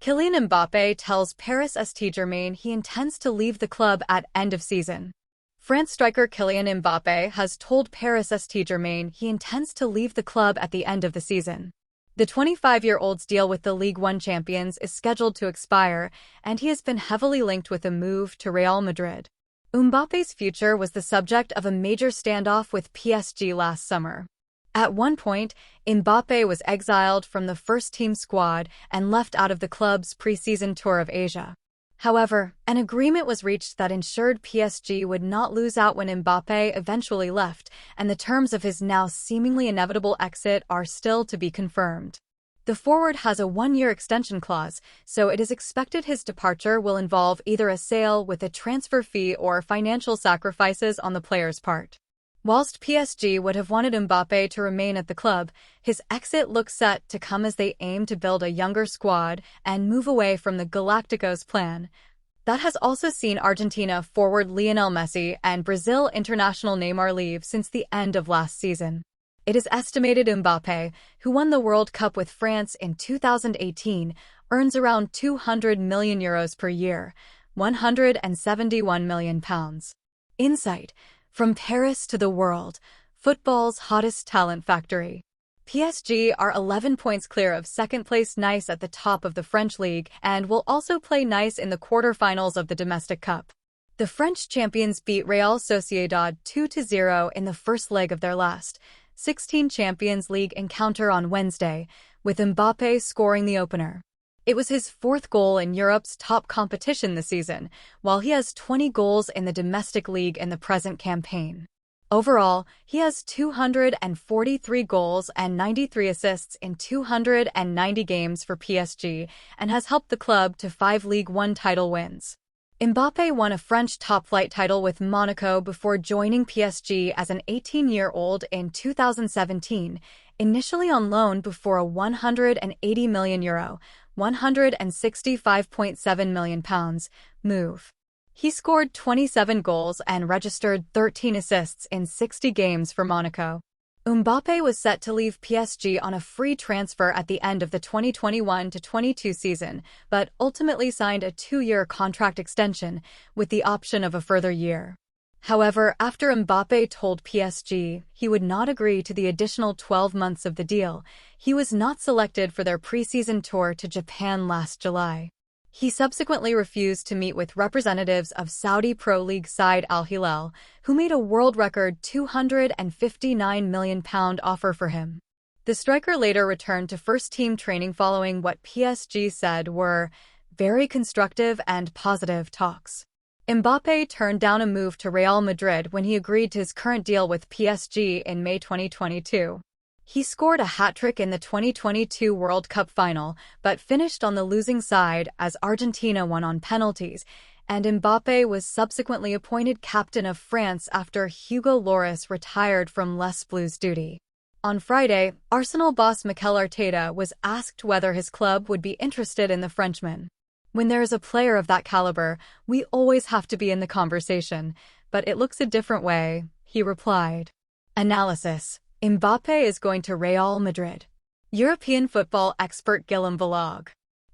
Kylian Mbappe tells Paris St Germain he intends to leave the club at end of season. France striker Kylian Mbappe has told Paris St Germain he intends to leave the club at the end of the season. The 25-year-old's deal with the Ligue 1 champions is scheduled to expire, and he has been heavily linked with a move to Real Madrid. Mbappe's future was the subject of a major standoff with PSG last summer. At one point, Mbappe was exiled from the first-team squad and left out of the club's pre-season tour of Asia. However, an agreement was reached that ensured PSG would not lose out when Mbappe eventually left, and the terms of his now seemingly inevitable exit are still to be confirmed. The forward has a one-year extension clause, so it is expected his departure will involve either a sale with a transfer fee or financial sacrifices on the player's part. Whilst PSG would have wanted Mbappe to remain at the club, his exit looks set to come as they aim to build a younger squad and move away from the Galacticos plan. That has also seen Argentina forward Lionel Messi and Brazil international Neymar leave since the end of last season. It is estimated Mbappe, who won the World Cup with France in 2018, earns around €200 million per year, £171 million. Insight. From Paris to the world, football's hottest talent factory. PSG are 11 points clear of second-place Nice at the top of the French league and will also play Nice in the quarter-finals of the domestic cup. The French champions beat Real Sociedad 2-0 in the first leg of their last 16 Champions League encounter on Wednesday, with Mbappe scoring the opener. It was his fourth goal in Europe's top competition this season, while he has 20 goals in the domestic league in the present campaign. Overall, he has 243 goals and 93 assists in 290 games for PSG and has helped the club to 5 Ligue 1 title wins. Mbappe won a French top-flight title with Monaco before joining PSG as an 18-year-old in 2017, initially on loan before a €180 million, £165.7 million move. He scored 27 goals and registered 13 assists in 60 games for Monaco. Mbappe was set to leave PSG on a free transfer at the end of the 2021-22 season, but ultimately signed a 2-year contract extension with the option of a further year. However, after Mbappe told PSG he would not agree to the additional 12 months of the deal, he was not selected for their preseason tour to Japan last July. He subsequently refused to meet with representatives of Saudi Pro League side Al Hilal, who made a world record £259 million offer for him. The striker later returned to first-team training following what PSG said were very constructive and positive talks. Mbappe turned down a move to Real Madrid when he agreed to his current deal with PSG in May 2022. He scored a hat-trick in the 2022 World Cup final, but finished on the losing side as Argentina won on penalties, and Mbappe was subsequently appointed captain of France after Hugo Lloris retired from Les Bleus duty. On Friday, Arsenal boss Mikel Arteta was asked whether his club would be interested in the Frenchman. "When there is a player of that caliber, we always have to be in the conversation, but it looks a different way," he replied. Analysis. Mbappe is going to Real Madrid. European football expert Guillaume Vlog.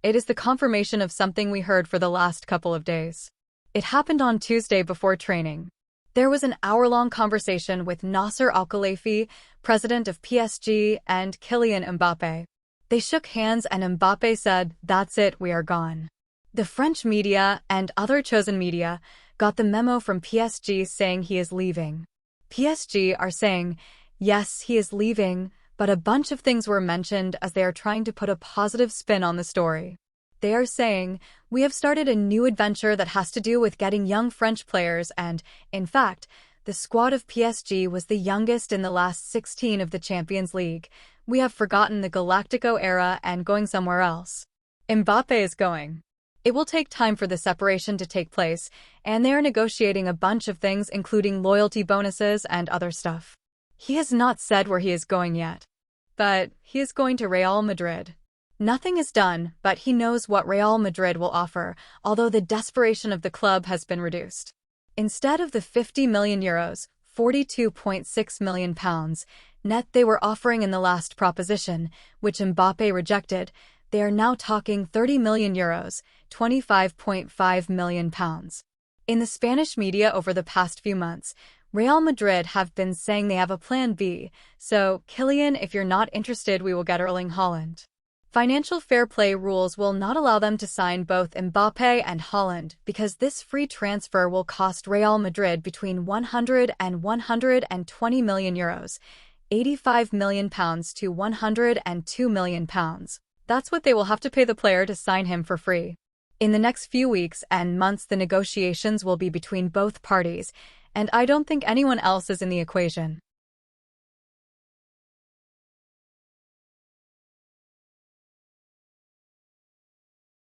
It is the confirmation of something we heard for the last couple of days. It happened on Tuesday before training. There was an hour-long conversation with Nasser Al-Khelaifi, president of PSG, and Kylian Mbappe. They shook hands and Mbappe said, "That's it, we are gone." The French media and other chosen media got the memo from PSG saying he is leaving. PSG are saying, yes, he is leaving, but a bunch of things were mentioned as they are trying to put a positive spin on the story. They are saying, we have started a new adventure that has to do with getting young French players and, in fact, the squad of PSG was the youngest in the last 16 of the Champions League. We have forgotten the Galactico era and going somewhere else. Mbappe is going. It will take time for the separation to take place, and they are negotiating a bunch of things including loyalty bonuses and other stuff. He has not said where he is going yet. But he is going to Real Madrid. Nothing is done, but he knows what Real Madrid will offer, although the desperation of the club has been reduced. Instead of the €50 million, £42.6 million net they were offering in the last proposition, which Mbappe rejected, They are now talking €30 million, £25.5 million. In the Spanish media over the past few months, Real Madrid have been saying they have a plan B, so Kylian, if you're not interested, we will get Erling Haaland. Financial fair play rules will not allow them to sign both Mbappe and Haaland because this free transfer will cost Real Madrid between €100 and €120 million, £85 million to £102 million. That's what they will have to pay the player to sign him for free. In the next few weeks and months, the negotiations will be between both parties, and I don't think anyone else is in the equation.